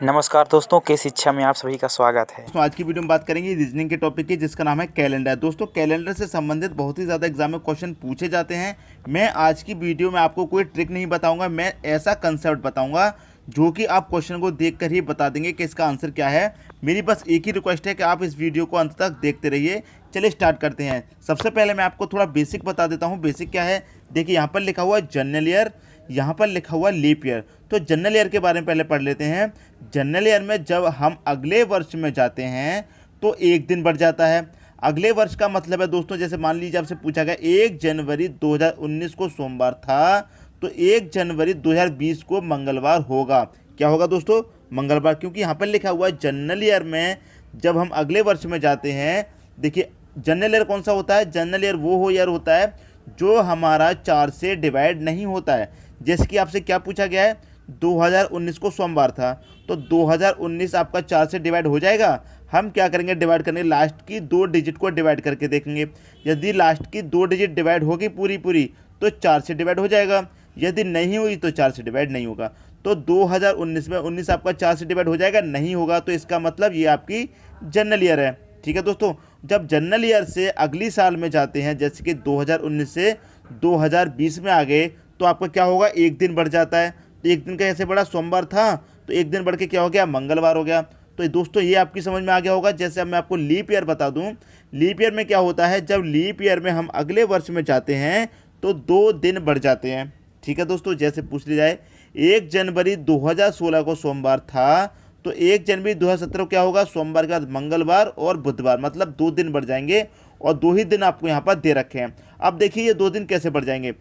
नमस्कार दोस्तों, के शिक्षा में आप सभी का स्वागत है। तो आज की वीडियो में बात करेंगे रीजनिंग के टॉपिक की, जिसका नाम है कैलेंडर। दोस्तों, कैलेंडर से संबंधित बहुत ही ज़्यादा एग्जाम में क्वेश्चन पूछे जाते हैं। मैं आज की वीडियो में आपको कोई ट्रिक नहीं बताऊंगा, मैं ऐसा कंसेप्ट बताऊंगा जो कि आप क्वेश्चन को देखकर ही बता देंगे कि इसका आंसर क्या है। मेरी बस एक ही रिक्वेस्ट है कि आप इस वीडियो को अंत तक देखते रहिए। चलिए स्टार्ट करते हैं। सबसे पहले मैं आपको थोड़ा बेसिक बता देता हूँ। बेसिक क्या है, देखिए यहाँ पर लिखा हुआ है जनरल ईयर, यहाँ पर लिखा हुआ लीप ईयर। तो जनरल ईयर के बारे में पहले पढ़ लेते हैं। जनरल ईयर में जब हम अगले वर्ष में जाते हैं तो एक दिन बढ़ जाता है। अगले वर्ष का मतलब है दोस्तों, जैसे मान लीजिए आपसे पूछा गया 1 जनवरी 2019 को सोमवार था, तो 1 जनवरी 2020 को मंगलवार होगा। क्या होगा दोस्तों? मंगलवार, क्योंकि यहाँ पर लिखा हुआ है जनरल ईयर में जब हम अगले वर्ष में जाते हैं। देखिए जनरल ईयर कौन सा होता है? जनरल ईयर वो ईयर होता है जो हमारा 4 से डिवाइड नहीं होता है। जैसे कि आपसे क्या पूछा गया है, 2019 को सोमवार था, तो 2019 आपका 4 से डिवाइड हो जाएगा। हम क्या करेंगे, डिवाइड करेंगे, लास्ट की 2 डिजिट को डिवाइड करके देखेंगे। यदि लास्ट की 2 डिजिट डिवाइड होगी पूरी पूरी तो 4 से डिवाइड हो जाएगा, यदि नहीं हुई तो 4 से डिवाइड नहीं होगा। तो 2019 में 19 आपका 4 से डिवाइड हो जाएगा, नहीं होगा, तो इसका मतलब ये आपकी जनरल ईयर है। ठीक है दोस्तों, जब जनरल ईयर से अगली साल में जाते हैं, जैसे कि 2019 से 2020 में आ गए, तो आपका क्या होगा, एक दिन बढ़ जाता है। तो एक दिन का ऐसे बढ़ा, सोमवार था तो एक दिन बढ़ के क्या हो गया, मंगलवार हो गया। तो दोस्तों ये आपकी समझ में आ गया होगा। जैसे अब मैं आपको लीप ईयर बता दूं, लीप ईयर में क्या होता है, जब लीप ईयर में हम अगले वर्ष में जाते हैं तो 2 दिन बढ़ जाते हैं। ठीक है दोस्तों, जैसे पूछ लिया जाए 1 जनवरी 2016 को सोमवार था, तो 1 जनवरी 2017 क्या होगा, सोमवार के बाद मंगलवार और बुधवार, मतलब 2 दिन बढ़ जाएंगे। और 2 ही दिन आपको यहाँ पर दे रखे हैं। अब देखिए ये 2 दिन कैसे बढ़ जाएंगे।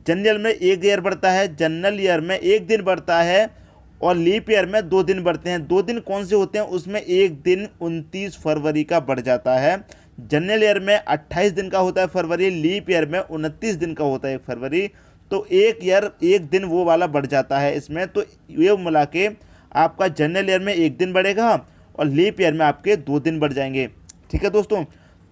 जनरल में 1 ईयर बढ़ता है, जनरल ईयर में 1 दिन बढ़ता है, और लीप ईयर में 2 दिन बढ़ते हैं। 2 दिन कौन से होते हैं, उसमें एक दिन 29 फरवरी का बढ़ जाता है। जनरल ईयर में 28 दिन का होता है फरवरी, लीप ईयर में 29 दिन का होता है फरवरी। तो एक ईयर एक दिन वो वाला बढ़ जाता है इसमें। तो ये मिला के आपका जनरल ईयर में 1 दिन बढ़ेगा और लीप ईयर में आपके 2 दिन बढ़ जाएंगे। ठीक है दोस्तों,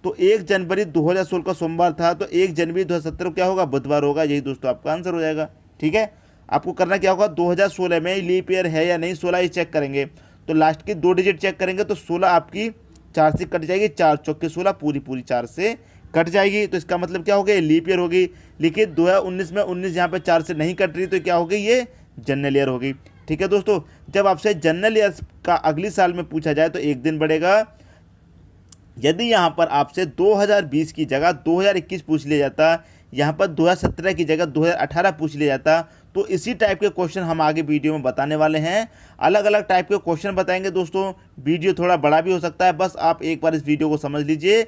तो 1 जनवरी 2016 का सोमवार था, तो 1 जनवरी 2017 क्या होगा, बुधवार होगा। यही दोस्तों आपका आंसर हो जाएगा। ठीक है, आपको करना क्या होगा, 2016 में लीप ईयर है या नहीं, 16 ही चेक करेंगे। तो लास्ट की 2 डिजिट चेक करेंगे तो 16 आपकी 4 से कट जाएगी, 4 चौके 16, पूरी पूरी 4 से कट जाएगी। तो इसका मतलब क्या हो गया, लीप ईयर होगी। लेकिन 2019 में 19 यहाँ पे 4 से नहीं कट रही, तो क्या होगी, ये जनरल ईयर होगी। ठीक है दोस्तों, जब आपसे जनरल ईयर का अगली साल में पूछा जाए तो एक दिन बढ़ेगा। यदि यहाँ पर आपसे 2020 की जगह 2021 पूछ लिया जाता, यहाँ पर 2017 की जगह 2018 पूछ लिया जाता, तो इसी टाइप के क्वेश्चन हम आगे वीडियो में बताने वाले हैं। अलग अलग टाइप के क्वेश्चन बताएंगे दोस्तों। वीडियो थोड़ा बड़ा भी हो सकता है, बस आप एक बार इस वीडियो को समझ लीजिए।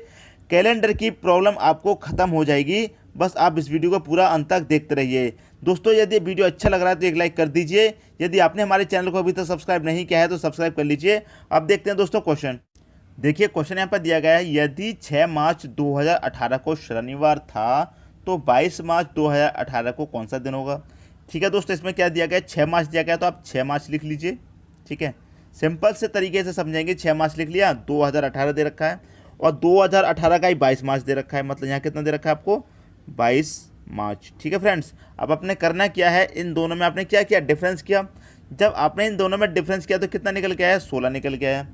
कैलेंडर की प्रॉब्लम आपको ख़त्म हो जाएगी। बस आप इस वीडियो को पूरा अंत तक देखते रहिए। दोस्तों यदि वीडियो अच्छा लग रहा है तो एक लाइक कर दीजिए। यदि आपने हमारे चैनल को अभी तक सब्सक्राइब नहीं किया है तो सब्सक्राइब कर लीजिए। अब देखते हैं दोस्तों क्वेश्चन। देखिए क्वेश्चन यहाँ पर दिया गया है, यदि 6 मार्च 2018 को शनिवार था तो 22 मार्च 2018 को कौन सा दिन होगा। ठीक है दोस्तों, इसमें क्या दिया गया है, 6 मार्च दिया गया है, तो आप 6 मार्च लिख लीजिए। ठीक है, सिंपल से तरीके से समझेंगे। 6 मार्च लिख लिया, 2018 दे रखा है और 2018 का ही 22 मार्च दे रखा है, मतलब यहाँ कितना दे रखा है आपको, 22 मार्च। ठीक है फ्रेंड्स, अब आपने करना क्या है, इन दोनों में आपने क्या किया, डिफरेंस किया। जब आपने इन दोनों में डिफरेंस किया तो कितना निकल के आया, 16 निकल के आया।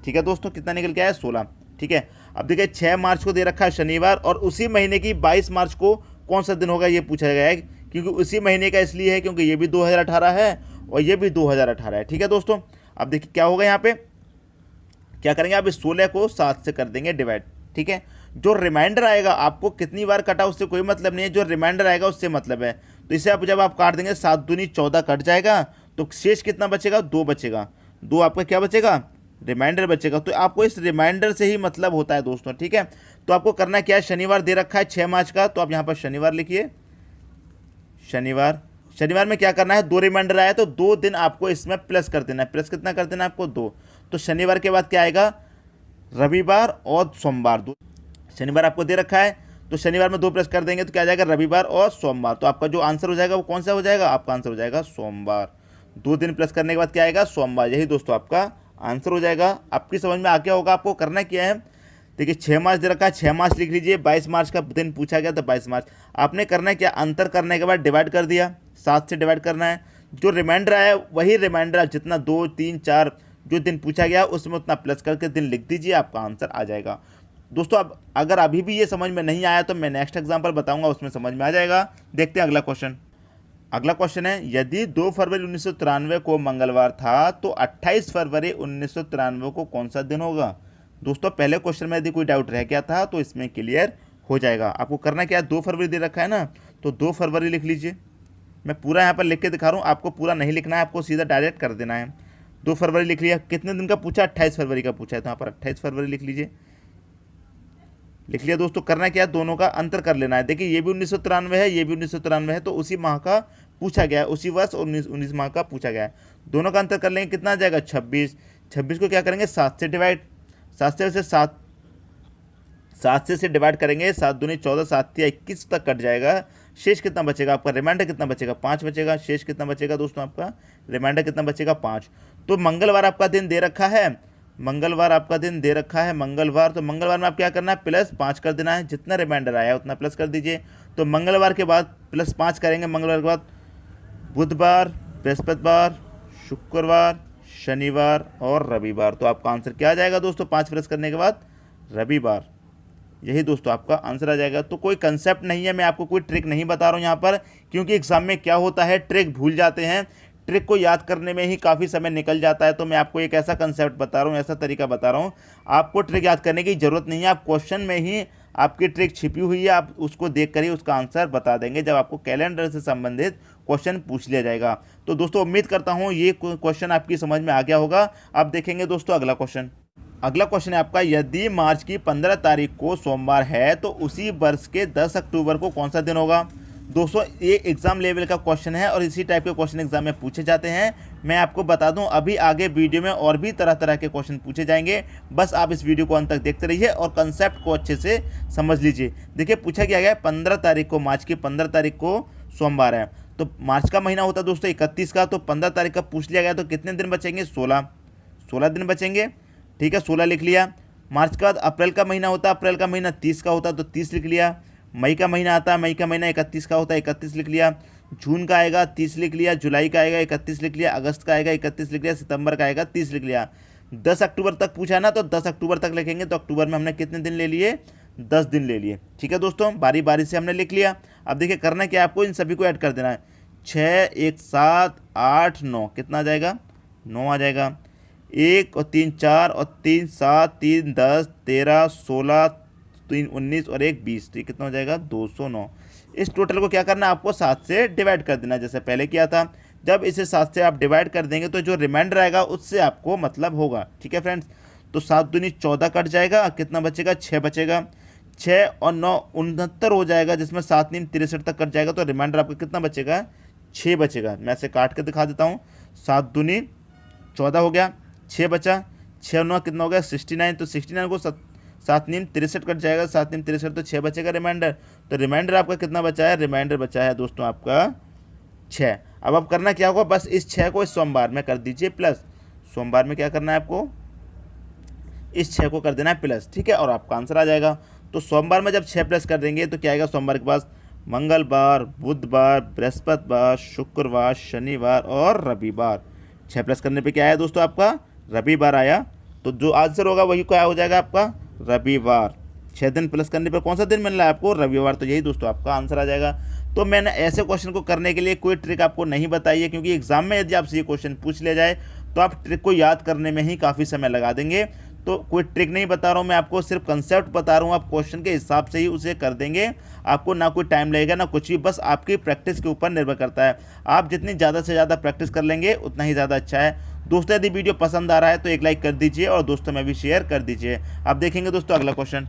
ठीक है दोस्तों, कितना निकल के आया, 16। ठीक है, अब देखिए 6 मार्च को दे रखा है शनिवार, और उसी महीने की 22 मार्च को कौन सा दिन होगा ये पूछा गया है, क्योंकि उसी महीने का इसलिए है क्योंकि ये भी 2018 है और ये भी 2018 है। ठीक है दोस्तों, अब देखिए क्या होगा, यहाँ पे क्या करेंगे, आप इस 16 को 7 से कर देंगे डिवाइड। ठीक है, जो रिमाइंडर आएगा, आपको कितनी बार कटा उससे कोई मतलब नहीं है, जो रिमाइंडर आएगा उससे मतलब है। तो इसे आप जब आप काट देंगे, 7 दूनी 14 कट जाएगा, तो शेष कितना बचेगा, 2 बचेगा। 2 आपका क्या बचेगा, रिमाइंडर बचेगा। तो आपको इस रिमाइंडर से ही मतलब होता है दोस्तों। ठीक है, तो आपको करना क्या है, शनिवार दे रखा है 6 मार्च का, तो आप यहाँ पर शनिवार लिखिए। शनिवार, शनिवार में क्या करना है, 2 रिमाइंडर आया तो 2 दिन आपको इसमें प्लस कर देना है। प्लस कितना कर देना है आपको, 2। तो शनिवार के बाद क्या आएगा, रविवार और सोमवार। शनिवार आपको दे रखा है तो शनिवार में 2 प्लस कर देंगे तो क्या आ जाएगा, रविवार और सोमवार। तो आपका जो आंसर हो जाएगा वो कौन सा हो जाएगा, आपका आंसर हो जाएगा सोमवार। 2 दिन प्लस करने के बाद क्या आएगा, सोमवार। यही दोस्तों आपका आंसर हो जाएगा। आपकी समझ में आ गया होगा। आपको करना क्या है, देखिए 6 मार्च दे रखा है, 6 मार्च लिख लीजिए। 22 मार्च का दिन पूछा गया तो 22 मार्च। आपने करना है क्या, अंतर करने के बाद डिवाइड कर दिया, 7 से डिवाइड करना है। जो रिमाइंडर आया वही रिमाइंडर, जितना 2, 3, 4 जो दिन पूछा गया उसमें उतना प्लस करके दिन लिख दीजिए, आपका आंसर आ जाएगा। दोस्तों अब अगर अभी भी ये समझ में नहीं आया तो मैं नेक्स्ट एग्जाम्पल बताऊंगा, उसमें समझ में आ जाएगा। देखते हैं अगला क्वेश्चन। अगला क्वेश्चन है, यदि 2 फरवरी 1993 को मंगलवार था तो 28 फरवरी 1993 को कौन सा दिन होगा। दोस्तों पहले क्वेश्चन में यदि कोई डाउट रह गया था तो इसमें क्लियर हो जाएगा। आपको करना क्या है, 2 फरवरी दे रखा है ना, तो 2 फरवरी लिख लीजिए। मैं पूरा यहाँ पर लिख के दिखा रहा हूँ, आपको पूरा नहीं लिखना है, आपको सीधा डायरेक्ट कर देना है। 2 फरवरी लिख लिया। कितने दिन का पूछा, 28 फरवरी का पूछा है, तो यहाँ पर 28 फरवरी लिख लीजिए। लिख लिया दोस्तों। करना क्या है, दोनों का अंतर कर लेना है। देखिए ये भी 1993 है, ये भी 1993 है, तो उसी माह का पूछा गया है, उसी वर्ष और 19 माह का पूछा गया है। दोनों का अंतर कर लेंगे, कितना आ जाएगा 26। 26 को क्या करेंगे, 7 से डिवाइड, 7 से डिवाइड करेंगे, 7 दूनी 14, 7 या 21 तक कट जाएगा। शेष कितना बचेगा आपका, रिमाइंडर कितना बचेगा, 5 बचेगा। शेष कितना बचेगा दोस्तों आपका, रिमाइंडर कितना बचेगा, 5। तो मंगलवार आपका दिन दे रखा है, मंगलवार आपका दिन दे रखा है मंगलवार, तो मंगलवार में आप क्या करना है, +5 कर देना है। जितना रिमाइंडर आया उतना प्लस कर दीजिए। तो मंगलवार के बाद +5 करेंगे, मंगलवार के बाद बुधवार, बृहस्पतिवार, शुक्रवार, शनिवार और रविवार। तो आपका आंसर क्या आ जाएगा दोस्तों, 5 प्लस करने के बाद रविवार। यही दोस्तों आपका आंसर आ जाएगा। तो कोई कंसेप्ट नहीं है, मैं आपको कोई ट्रिक नहीं बता रहा हूँ यहाँ पर, क्योंकि एग्जाम में क्या होता है, ट्रिक भूल जाते हैं, ट्रिक को याद करने में ही काफ़ी समय निकल जाता है। तो मैं आपको एक ऐसा कंसेप्ट बता रहा हूँ, ऐसा तरीका बता रहा हूँ, आपको ट्रिक याद करने की ज़रूरत नहीं है। आप क्वेश्चन में ही आपकी ट्रिक छिपी हुई है, आप उसको देख कर ही उसका आंसर बता देंगे जब आपको कैलेंडर से संबंधित क्वेश्चन पूछ लिया जाएगा। तो दोस्तों उम्मीद करता हूँ ये क्वेश्चन आपकी समझ में आ गया होगा। अब देखेंगे दोस्तों अगला क्वेश्चन। अगला क्वेश्चन है आपका, यदि मार्च की 15 तारीख को सोमवार है तो उसी वर्ष के 10 अक्टूबर को कौन सा दिन होगा। दोस्तों ये एग्जाम लेवल का क्वेश्चन है और इसी टाइप के क्वेश्चन एग्जाम में पूछे जाते हैं। मैं आपको बता दूं अभी आगे वीडियो में और भी तरह तरह के क्वेश्चन पूछे जाएंगे, बस आप इस वीडियो को अंत तक देखते रहिए और कंसेप्ट को अच्छे से समझ लीजिए। देखिए पूछा गया है 15 तारीख को, मार्च की 15 तारीख को सोमवार है, तो मार्च का महीना होता है दोस्तों 31 का, तो 15 तारीख का पूछ लिया गया, तो कितने दिन बचेंगे, 16 दिन बचेंगे। ठीक है, 16 लिख लिया। मार्च के बाद अप्रैल का महीना होता है, अप्रैल का महीना 30 का होता है, तो 30 लिख लिया। मई का महीना आता है, मई का महीना 31 का होता है, 31 लिख लिया। जून का आएगा 30 लिख लिया, जुलाई का आएगा 31 लिख लिया, अगस्त का आएगा 31 लिख लिया, सितंबर का आएगा 30 लिख लिया। 10 अक्टूबर तक पूछा है ना, तो 10 अक्टूबर तक लिखेंगे, तो अक्टूबर में हमने कितने दिन ले लिए, 10 दिन ले लिए। ठीक है दोस्तों, बारी बारी से हमने लिख लिया। अब देखिए करना क्या है, आपको इन सभी को ऐड कर देना है। 6, 1, 7, 8, 9, कितना आ जाएगा, 9 आ जाएगा। 1 और 3 4 और 3 7, 3 10, 13, 16, 3 19 और 1 20, तो ये कितना हो जाएगा, 209। इस टोटल को क्या करना है, आपको 7 से डिवाइड कर देना, जैसे पहले किया था। जब इसे 7 से आप डिवाइड कर देंगे तो जो रिमाइंडर आएगा उससे आपको मतलब होगा। ठीक है फ्रेंड्स, तो 7 दूनी 14 कट जाएगा, कितना बचेगा, 6 बचेगा। 6 और 9 69 हो जाएगा, जिसमें 7 3 63 तक कट जाएगा, तो रिमाइंडर आपका कितना बचेगा, 6 बचेगा। मैं इसे काट के दिखा देता हूँ। 7 दूनी 14 हो गया, 6 बचा, 6 और 9 कितना हो गया, 69, तो 69 को 7 3 63 कट जाएगा, 7 3 63, तो 6 बचेगा रिमाइंडर। तो रिमाइंडर आपका कितना बचा है, रिमाइंडर बचा है दोस्तों आपका 6। अब आप करना क्या होगा, बस इस 6 को इस सोमवार में कर दीजिए प्लस। सोमवार में क्या करना है आपको, इस 6 को कर देना है प्लस। ठीक है, और आपका आंसर आ जाएगा। तो सोमवार में जब 6 प्लस कर देंगे तो क्या आएगा, सोमवार के पास मंगलवार, बुधवार, बृहस्पतिवार, शुक्रवार, शनिवार और रविवार। 6 प्लस करने पे क्या आया दोस्तों, आपका रविवार आया। तो जो आंसर होगा वही क्या हो जाएगा, आपका रविवार। 6 दिन प्लस करने पे कौन सा दिन मिल रहा है आपको, रविवार। तो यही दोस्तों आपका आंसर आ जाएगा। तो मैंने ऐसे क्वेश्चन को करने के लिए कोई ट्रिक आपको नहीं बताई है, क्योंकि एग्जाम में यदि आपसे ये क्वेश्चन पूछ लिया जाए तो आप ट्रिक को याद करने में ही काफ़ी समय लगा देंगे। तो कोई ट्रिक नहीं बता रहा हूँ मैं आपको, सिर्फ कंसेप्ट बता रहा हूँ। आप क्वेश्चन के हिसाब से ही उसे कर देंगे, आपको ना कोई टाइम लगेगा ना कुछ भी, बस आपकी प्रैक्टिस के ऊपर निर्भर करता है। आप जितनी ज़्यादा से ज़्यादा प्रैक्टिस कर लेंगे उतना ही ज़्यादा अच्छा है। दोस्तों यदि वीडियो पसंद आ रहा है तो एक लाइक कर दीजिए और दोस्तों में भी शेयर कर दीजिए। अब देखेंगे दोस्तों अगला क्वेश्चन।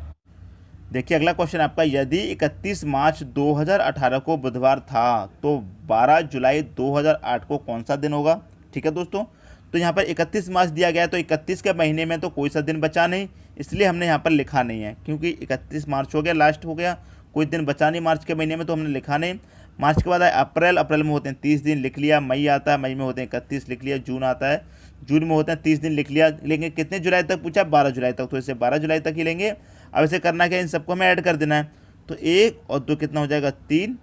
देखिए अगला क्वेश्चन आपका, यदि 31 मार्च 2018 को बुधवार था तो 12 जुलाई 2008 को कौन सा दिन होगा। ठीक है दोस्तों, तो यहाँ पर 31 मार्च दिया गया है, तो 31 के महीने में तो कोई सा दिन बचा नहीं, इसलिए हमने यहाँ पर लिखा नहीं है, क्योंकि 31 मार्च हो गया, लास्ट हो गया, कोई दिन बचा नहीं मार्च के महीने में, तो हमने लिखा नहीं। मार्च के बाद आए अप्रैल, अप्रैल में होते हैं 30 दिन, लिख लिया। मई आता है, मई में होते हैं 31, लिख लिया। जून आता है, जून में होते हैं 30 दिन, लिख लिया। लेंगे कितने जुलाई तक पूछा, 12 जुलाई तक, तो इसे 12 जुलाई तक ही लेंगे। अब इसे करना क्या, इन सबको हमें ऐड कर देना है। तो 1 और 2 कितना हो जाएगा, 3,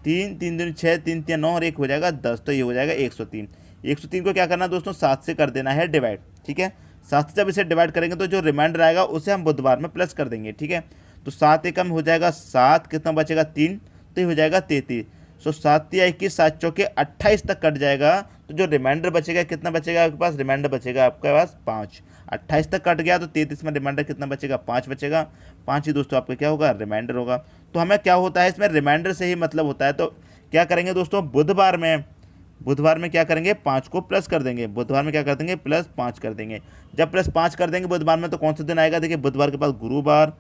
3 3 दूनी 6, 3 3 9 और 1 हो जाएगा 10, तो ये हो जाएगा 103। 103 को क्या करना है दोस्तों, 7 से कर देना है डिवाइड। ठीक है, 7 से जब इसे डिवाइड करेंगे तो जो रिमाइंडर आएगा उसे हम बुधवार में प्लस कर देंगे। ठीक है, तो 7 एकम हो जाएगा 7, कितना बचेगा 3, तो ये हो जाएगा 33। सो 7 या 21, 7 चौके 28 तक कट जाएगा। तो जो रिमाइंडर बचेगा कितना बचेगा आपके पास, रिमाइंडर बचेगा आपके पास 5। 28 तक कट गया तो 33 में रिमाइंडर कितना बचेगा, 5 बचेगा। 5 ही दोस्तों आपका क्या होगा, रिमाइंडर होगा। तो हमें क्या होता है इसमें, रिमाइंडर से ही मतलब होता है। तो क्या करेंगे दोस्तों, बुधवार में क्या करेंगे, 5 को प्लस कर देंगे। बुधवार में क्या कर देंगे, प्लस 5 कर देंगे। जब प्लस 5 कर देंगे बुधवार में तो कौन सा दिन आएगा, देखिए बुधवार के पास गुरुवार,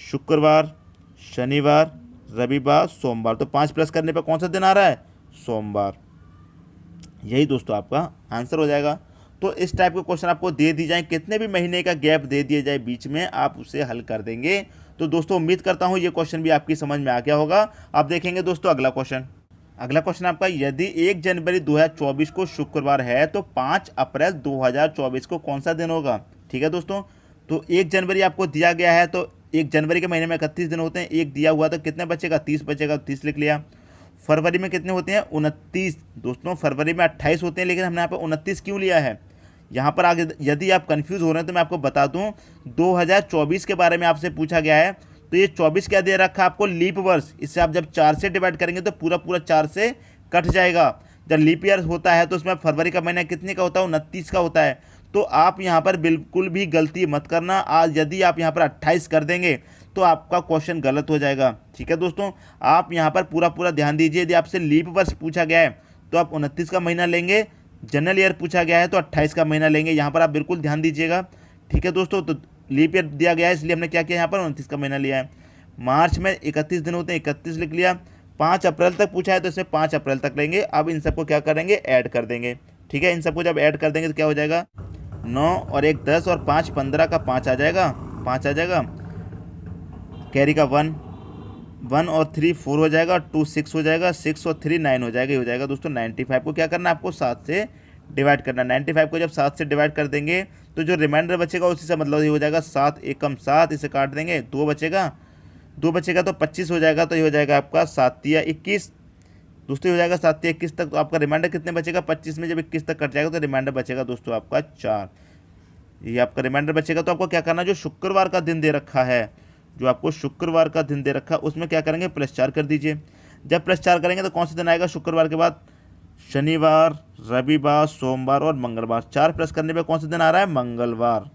शुक्रवार, शनिवार, रविवार, सोमवार। तो 5 प्लस करने पर कौन सा दिन आ रहा है, सोमवार। यही दोस्तों आपका आंसर हो जाएगा। तो इस टाइप के क्वेश्चन आपको दे दी जाए, कितने भी महीने का गैप दे दिया जाए बीच में, आप उसे हल कर देंगे। तो दोस्तों उम्मीद करता हूँ ये क्वेश्चन भी आपकी समझ में आ गया होगा। अब देखेंगे दोस्तों अगला क्वेश्चन। अगला क्वेश्चन आपका, यदि 1 जनवरी 2024 को शुक्रवार है तो 5 अप्रैल 2024 को कौन सा दिन होगा। ठीक है दोस्तों, तो 1 जनवरी आपको दिया गया है, तो 1 जनवरी के महीने में 31 दिन होते हैं, एक दिया हुआ तो कितने बचेगा, 30 बचेगा, 30 लिख लिया। फरवरी में कितने होते हैं, 29 दोस्तों। फरवरी में 28 होते हैं, लेकिन हमने यहाँ पर 29 क्यों लिया है। यहाँ पर आगे यदि आप कंफ्यूज हो रहे हैं तो मैं आपको बता दूं, 2024 के बारे में आपसे पूछा गया है। तो ये 24 क्या दे रखा है आपको, लीप वर्ष। इससे आप जब 4 से डिवाइड करेंगे तो पूरा 4 से कट जाएगा। जब लीप ईयर होता है तो उसमें फरवरी का महीना कितने का होता है, 29 का होता है। तो आप यहाँ पर बिल्कुल भी गलती मत करना। आज यदि आप यहाँ पर 28 कर देंगे तो आपका क्वेश्चन गलत हो जाएगा। ठीक है दोस्तों, आप यहाँ पर पूरा ध्यान दीजिए। यदि आपसे लीप वर्ष पूछा गया है तो आप 29 का महीना लेंगे, जनरल ईयर पूछा गया है तो 28 का महीना लेंगे। यहाँ पर आप बिल्कुल ध्यान दीजिएगा। ठीक है दोस्तों, तो लीप ईयर दिया गया है इसलिए हमने क्या किया, यहाँ पर 29 का महीना लिया है। मार्च में 31 दिन होते हैं, 31 लिख लिया। 5 अप्रैल तक पूछा है तो इसमें 5 अप्रैल तक लेंगे। अब इन सबको क्या करेंगे, ऐड कर देंगे। ठीक है, इन सबको जब ऐड कर देंगे तो क्या हो जाएगा, 9 और 1 10 और 5 15 का 5 आ जाएगा, 5 आ जाएगा। कैरी का 1 और 3 4 हो जाएगा, 2 6 हो जाएगा, 6 और 3 9 हो जाएगा। ये हो जाएगा दोस्तों 95 को क्या करना है आपको, 7 से डिवाइड करना। 95 को जब 7 से डिवाइड कर देंगे तो जो रिमाइंडर बचेगा उसी से मतलब ये हो जाएगा 7 एकम 7, इसे काट देंगे, 2 बचेगा तो 25 हो जाएगा। तो ये हो जाएगा आपका 7 या 21 दोस्तों, हो जाएगा 7 या 21 तक। तो आपका रिमाइंडर कितने बचेगा, 25 में जब 21 तक कट जाएगा तो रिमाइंडर बचेगा दोस्तों आपका 4। ये आपका रिमाइंडर बचेगा। तो आपको क्या करना है, जो शुक्रवार का दिन दे रखा है, जो आपको शुक्रवार का दिन दे रखा है उसमें क्या करेंगे, +4 कर दीजिए। जब +4 करेंगे तो कौन सा दिन आएगा शुक्रवार के बाद, शनिवार, रविवार, सोमवार और मंगलवार। 4 प्लस करने पे कौन सा दिन आ रहा है, मंगलवार।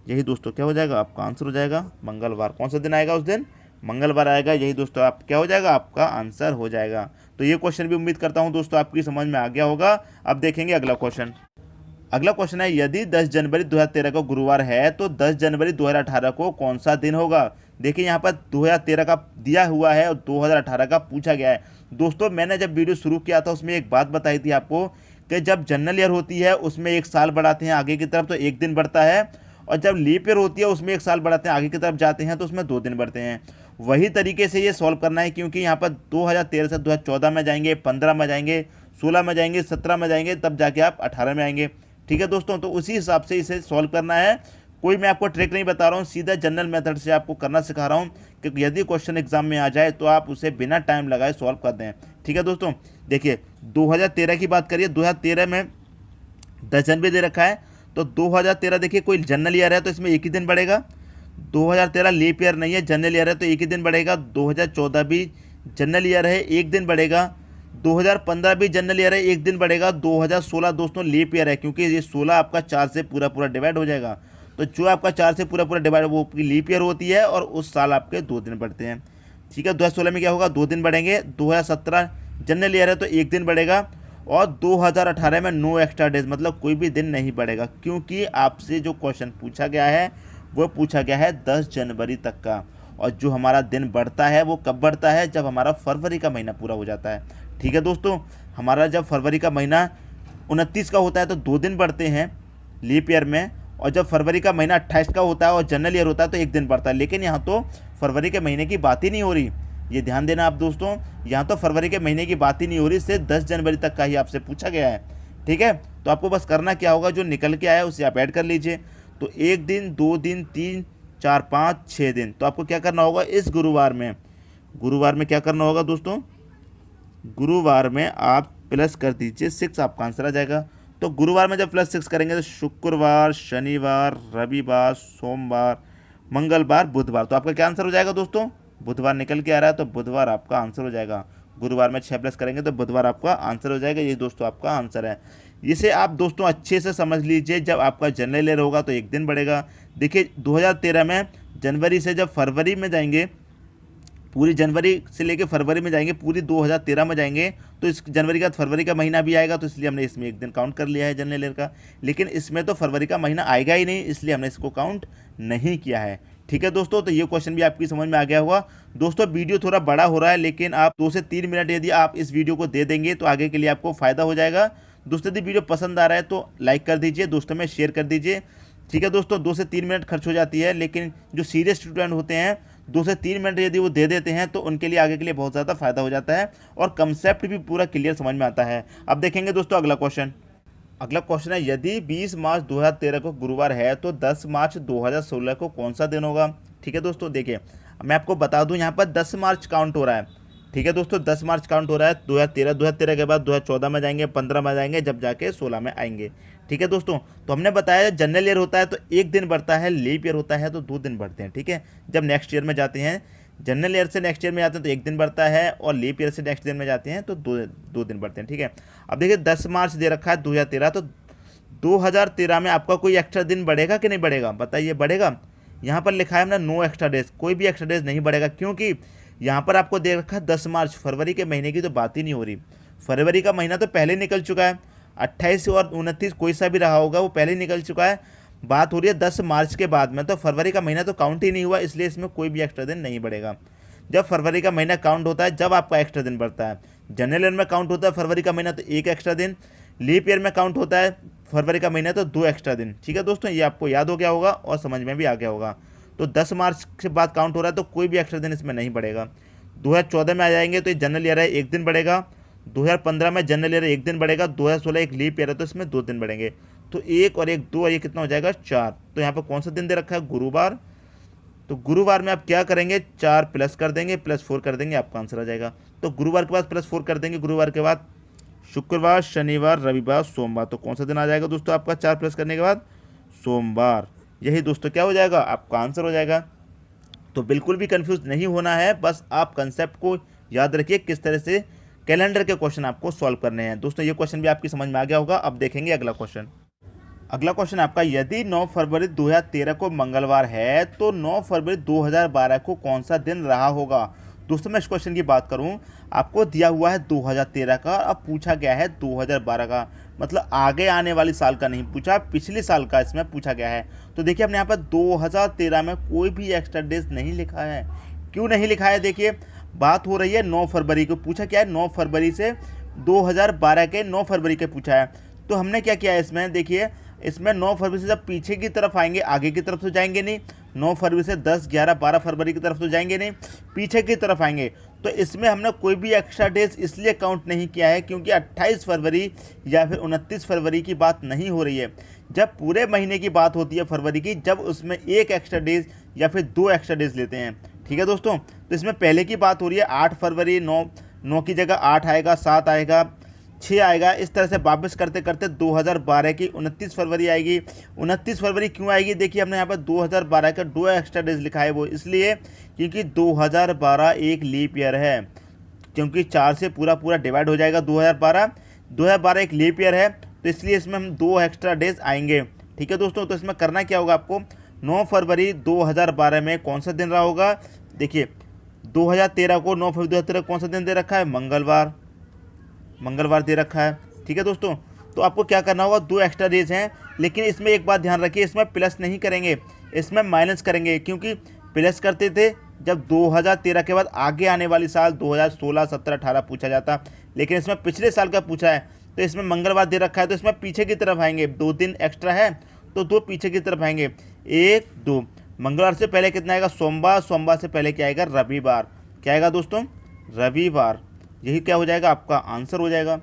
यही दोस्तों क्या हो जाएगा, आपका आंसर हो जाएगा मंगलवार। कौन सा दिन आएगा उस दिन, मंगलवार आएगा। यही दोस्तों आप क्या हो जाएगा, आपका आंसर हो जाएगा। तो ये क्वेश्चन भी उम्मीद करता हूँ दोस्तों आपकी समझ में आ गया होगा। अब देखेंगे अगला क्वेश्चन। अगला क्वेश्चन है, यदि 10 जनवरी 2013 को गुरुवार है तो 10 जनवरी 2018 को कौन सा दिन होगा। देखिए यहाँ पर 2013 का दिया हुआ है और 2018 का पूछा गया है। दोस्तों मैंने जब वीडियो शुरू किया था उसमें एक बात बताई थी आपको कि जब जनरल ईयर होती है उसमें 1 साल बढ़ाते हैं आगे की तरफ तो 1 दिन बढ़ता है, और जब लीप ईयर होती है उसमें 1 साल बढ़ाते हैं आगे की तरफ जाते हैं तो उसमें 2 दिन बढ़ते हैं। वही तरीके से ये सॉल्व करना है, क्योंकि यहाँ पर 2013 से 2014 में जाएंगे, 15 में जाएंगे, 16 में जाएंगे, 17 में जाएंगे, तब जाके आप 18 में आएंगे। ठीक है दोस्तों, तो उसी हिसाब से इसे सॉल्व करना है। कोई मैं आपको ट्रिक नहीं बता रहा हूँ, सीधा जनरल मेथड से आपको करना सिखा रहा हूँ, क्योंकि यदि क्वेश्चन एग्जाम में आ जाए तो आप उसे बिना टाइम लगाए सॉल्व कर दें। ठीक है दोस्तों, देखिए 2013 की बात करिए, 2013 में 10 जनवरी दे रखा है, तो 2013 देखिए कोई जनरल ईयर है तो इसमें 1 ही दिन बढ़ेगा। 2013 लीप ईयर नहीं है, जनरल ईयर है तो 1 ही दिन बढ़ेगा। 2014 भी जनरल ईयर है, 1 दिन बढ़ेगा। 2015 भी जनरल ईयर है, 1 दिन बढ़ेगा। 2016 दोस्तों लीप ईयर है, क्योंकि ये 16 आपका 4 से पूरा डिवाइड हो जाएगा। तो जो आपका 4 से पूरा डिवाइड वो आपकी लीप ईयर होती है, और उस साल आपके 2 दिन बढ़ते हैं। ठीक है, 2016 में क्या होगा, 2 दिन बढ़ेंगे। 2017 जनरल ईयर है तो 1 दिन बढ़ेगा, और 2018 में नो एक्स्ट्रा डेज, मतलब कोई भी दिन नहीं बढ़ेगा, क्योंकि आपसे जो क्वेश्चन पूछा गया है वो पूछा गया है 10 जनवरी तक का। और जो हमारा दिन बढ़ता है वो कब बढ़ता है, जब हमारा फरवरी का महीना पूरा हो जाता है। ठीक है दोस्तों, हमारा जब फरवरी का महीना 29 का होता है तो 2 दिन बढ़ते हैं लीप ईयर में, और जब फरवरी का महीना 28 का होता है और जनरल ईयर होता है तो 1 दिन बढ़ता है। लेकिन यहाँ तो फरवरी के महीने की बात ही नहीं हो रही, ये ध्यान देना आप दोस्तों, यहाँ तो फरवरी के महीने की बात ही नहीं हो रही, सिर्फ 10 जनवरी तक का ही आपसे पूछा गया है। ठीक है, तो आपको बस करना क्या होगा, जो निकल के आया उसे आप ऐड कर लीजिए। तो 1 दिन, 2 दिन, 3 4 5 6 दिन। तो आपको क्या करना होगा, इस गुरुवार में क्या करना होगा दोस्तों, गुरुवार में आप प्लस कर दीजिए 6, आपका आंसर आ जाएगा। तो गुरुवार में जब +6 करेंगे तो शुक्रवार, शनिवार, रविवार, सोमवार, मंगलवार, बुधवार, तो आपका क्या आंसर हो जाएगा दोस्तों? बुधवार निकल के आ रहा है, तो बुधवार आपका आंसर हो जाएगा। गुरुवार में 6 प्लस करेंगे तो बुधवार आपका आंसर हो जाएगा। ये दोस्तों आपका आंसर है। इसे आप दोस्तों अच्छे से समझ लीजिए। जब आपका जनरल ईयर होगा तो एक दिन बढ़ेगा। देखिए 2013 में जनवरी से जब फरवरी में जाएंगे, पूरी जनवरी से लेके फरवरी में जाएंगे, पूरी 2013 में जाएंगे, तो इस जनवरी का फरवरी का महीना भी आएगा, तो इसलिए हमने इसमें एक दिन काउंट कर लिया है जनरल ईयर का। लेकिन इसमें तो फरवरी का महीना आएगा ही नहीं, इसलिए हमने इसको काउंट नहीं किया है। ठीक है दोस्तों, तो ये क्वेश्चन भी आपकी समझ में आ गया होगा। दोस्तों वीडियो थोड़ा बड़ा हो रहा है, लेकिन आप 2 से 3 मिनट यदि आप इस वीडियो को दे देंगे तो आगे के लिए आपको फ़ायदा हो जाएगा। दोस्तों यदि वीडियो पसंद आ रहा है तो लाइक कर दीजिए, दोस्तों में शेयर कर दीजिए। ठीक है दोस्तों, 2 से 3 मिनट खर्च हो जाती है, लेकिन जो सीरियस स्टूडेंट होते हैं 2 से 3 मिनट यदि वो दे देते हैं तो उनके लिए आगे के लिए बहुत ज़्यादा फायदा हो जाता है और कंसेप्ट भी पूरा क्लियर समझ में आता है। अब देखेंगे दोस्तों अगला क्वेश्चन। अगला क्वेश्चन है, यदि 20 मार्च 2013 को गुरुवार है तो 10 मार्च 2016 को कौन सा दिन होगा? ठीक है दोस्तों, देखिए मैं आपको बता दूं, यहाँ पर 10 मार्च काउंट हो रहा है। ठीक है दोस्तों, 10 मार्च काउंट हो रहा है। 2013 के बाद 2014 में जाएंगे, 15 में जाएंगे, जब जाके 16 में आएंगे। ठीक है दोस्तों, तो हमने बताया जनरल ईयर होता है तो एक दिन बढ़ता है, लीप ईयर होता है तो 2 दिन बढ़ते हैं। ठीक है, जब नेक्स्ट ईयर में जाते हैं, जनरल ईयर से नेक्स्ट ईयर में जाते हैं तो एक दिन बढ़ता है, और लीप ईयर से नेक्स्ट ईयर में जाते हैं तो दो दिन बढ़ते हैं। ठीक है, अब देखिए 10 मार्च दे रखा है 2013, तो 2013 में आपका कोई एक्स्ट्रा दिन बढ़ेगा कि नहीं बढ़ेगा? बताइए, बढ़ेगा? यहाँ पर लिखा है हमने नो एक्स्ट्रा डेज, कोई भी एक्स्ट्रा डेज नहीं बढ़ेगा, क्योंकि यहाँ पर आपको दे रखा है 10 मार्च, फरवरी के महीने की तो बात ही नहीं हो रही। फरवरी का महीना तो पहले निकल चुका है, 28 और 29 कोई सा भी रहा होगा वो पहले निकल चुका है। बात हो रही है 10 मार्च के बाद में, तो फरवरी का महीना तो काउंट ही नहीं हुआ, इसलिए इसमें कोई भी एक्स्ट्रा दिन नहीं बढ़ेगा। जब फरवरी का महीना काउंट होता है जब आपका एक्स्ट्रा दिन बढ़ता है। जनरल ईयर में काउंट होता है फरवरी का महीना तो 1 एक्स्ट्रा दिन, लीप ईयर में काउंट होता है फरवरी का महीना तो 2 एक्स्ट्रा दिन। ठीक है दोस्तों, ये आपको याद हो गया होगा और समझ में भी आ गया होगा। तो 10 मार्च के बाद काउंट हो रहा है तो कोई भी एक्स्ट्रा दिन इसमें नहीं बढ़ेगा। 2014 में आ जाएंगे तो ये जनरल ईयर है, 1 दिन बढ़ेगा। 2015 में जनरल ईयर 1 दिन बढ़ेगा। 2016 एक लीप ईयर है तो इसमें 2 दिन बढ़ेंगे। तो 1 और 1 2 और ये कितना हो जाएगा? 4। तो यहाँ पर कौन सा दिन दे रखा है? गुरुवार। तो गुरुवार में आप क्या करेंगे? 4 प्लस कर देंगे, +4 कर देंगे, आपका आंसर आ जाएगा। तो गुरुवार के बाद +4 कर देंगे, गुरुवार के बाद शुक्रवार, शनिवार, रविवार, सोमवार, तो कौन सा दिन आ जाएगा दोस्तों आपका 4 प्लस करने के बाद? सोमवार। यही दोस्तों क्या हो जाएगा? आपका आंसर हो जाएगा। तो बिल्कुल भी कंफ्यूज नहीं होना है, बस आप कंसेप्ट को याद रखिए किस तरह से कैलेंडर के क्वेश्चन आपको सॉल्व करने हैं। दोस्तों ये क्वेश्चन भी आपकी समझ में आ गया होगा। अब देखेंगे अगला क्वेश्चन। अगला क्वेश्चन आपका, यदि 9 फरवरी 2013 को मंगलवार है तो 9 फरवरी 2012 को कौन सा दिन रहा होगा? दोस्तों मैं इस क्वेश्चन की बात करूं, आपको दिया हुआ है 2013 का, अब पूछा गया है 2012 का, मतलब आगे आने वाली साल का नहीं पूछा, पिछले साल का इसमें पूछा गया है। तो देखिए हमने यहाँ पर 2013 में कोई भी एक्स्ट्रा डेज नहीं लिखा है। क्यों नहीं लिखा है? देखिए बात हो रही है 9 फरवरी को, पूछा क्या है? 9 फरवरी से 2012 के 9 फरवरी के पूछा है। तो हमने क्या किया है इसमें, देखिए इसमें 9 फरवरी से जब पीछे की तरफ आएंगे, आगे की तरफ तो जाएंगे नहीं। 9 फरवरी से 10, 11, 12 फरवरी की तरफ तो जाएंगे नहीं, पीछे की तरफ आएंगे। तो इसमें हमने कोई भी एक्स्ट्रा डेज इसलिए काउंट नहीं किया है क्योंकि 28 फरवरी या फिर 29 फरवरी की बात नहीं हो रही है। जब पूरे महीने की बात होती है फरवरी की, जब उसमें 1 एक्स्ट्रा डेज या फिर 2 एक्स्ट्रा डेज लेते हैं। ठीक है दोस्तों, तो इसमें पहले की बात हो रही है 8 फरवरी, 9 की जगह 8 आएगा, 7 आएगा, 6 आएगा, इस तरह से वापस करते करते 2012 की 29 फरवरी आएगी। 29 फरवरी क्यों आएगी? देखिए हमने यहाँ पर 2012 का 2 एक्स्ट्रा डेज लिखा है, वो इसलिए क्योंकि 2012 एक लीप ईयर है, क्योंकि 4 से पूरा डिवाइड हो जाएगा 2012 एक लीप ईयर है, तो इसलिए इसमें हम 2 एक्स्ट्रा डेज आएंगे। ठीक है दोस्तों, तो इसमें करना क्या होगा आपको? 9 फरवरी 2012 में कौन सा दिन रहा होगा? देखिए 2013 को 9 फरवरी 2013 कौन सा दिन दे रखा है? मंगलवार दे रखा है। ठीक है दोस्तों, तो आपको क्या करना होगा? 2 एक्स्ट्रा डेज हैं, लेकिन इसमें एक बात ध्यान रखिए, इसमें प्लस नहीं करेंगे, इसमें माइनस करेंगे, क्योंकि प्लस करते थे जब 2013 के बाद आगे आने वाली साल 2016, 17, 18 पूछा जाता, लेकिन इसमें पिछले साल का पूछा है, तो इसमें मंगलवार दे रखा है, तो इसमें पीछे की तरफ आएंगे। 2 दिन एक्स्ट्रा है तो 2 पीछे की तरफ आएंगे, 1, 2। मंगलवार से पहले कितना आएगा? सोमवार। सोमवार से पहले क्या आएगा? रविवार। क्या आएगा दोस्तों? रविवार। यही क्या हो जाएगा? आपका आंसर हो जाएगा।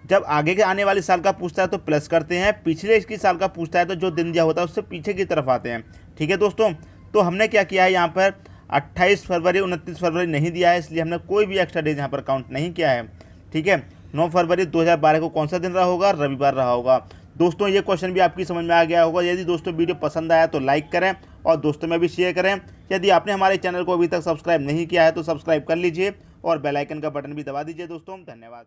जब आगे के आने वाली साल का पूछता है तो प्लस करते हैं, पिछले इसकी साल का पूछता है तो जो दिन दिया होता है उससे पीछे की तरफ आते हैं। ठीक है दोस्तों, तो हमने क्या किया है यहाँ पर 28 फरवरी 29 फरवरी नहीं दिया है, इसलिए हमने कोई भी एक्स्ट्रा डेज यहाँ पर काउंट नहीं किया है। ठीक है, 9 फरवरी 2012 को कौन सा दिन रहा होगा? रविवार रहा होगा। दोस्तों ये क्वेश्चन भी आपकी समझ में आ गया होगा। यदि दोस्तों वीडियो पसंद आया तो लाइक करें और दोस्तों में भी शेयर करें। यदि आपने हमारे चैनल को अभी तक सब्सक्राइब नहीं किया है तो सब्सक्राइब कर लीजिए और बेल आइकन का बटन भी दबा दीजिए। दोस्तों धन्यवाद।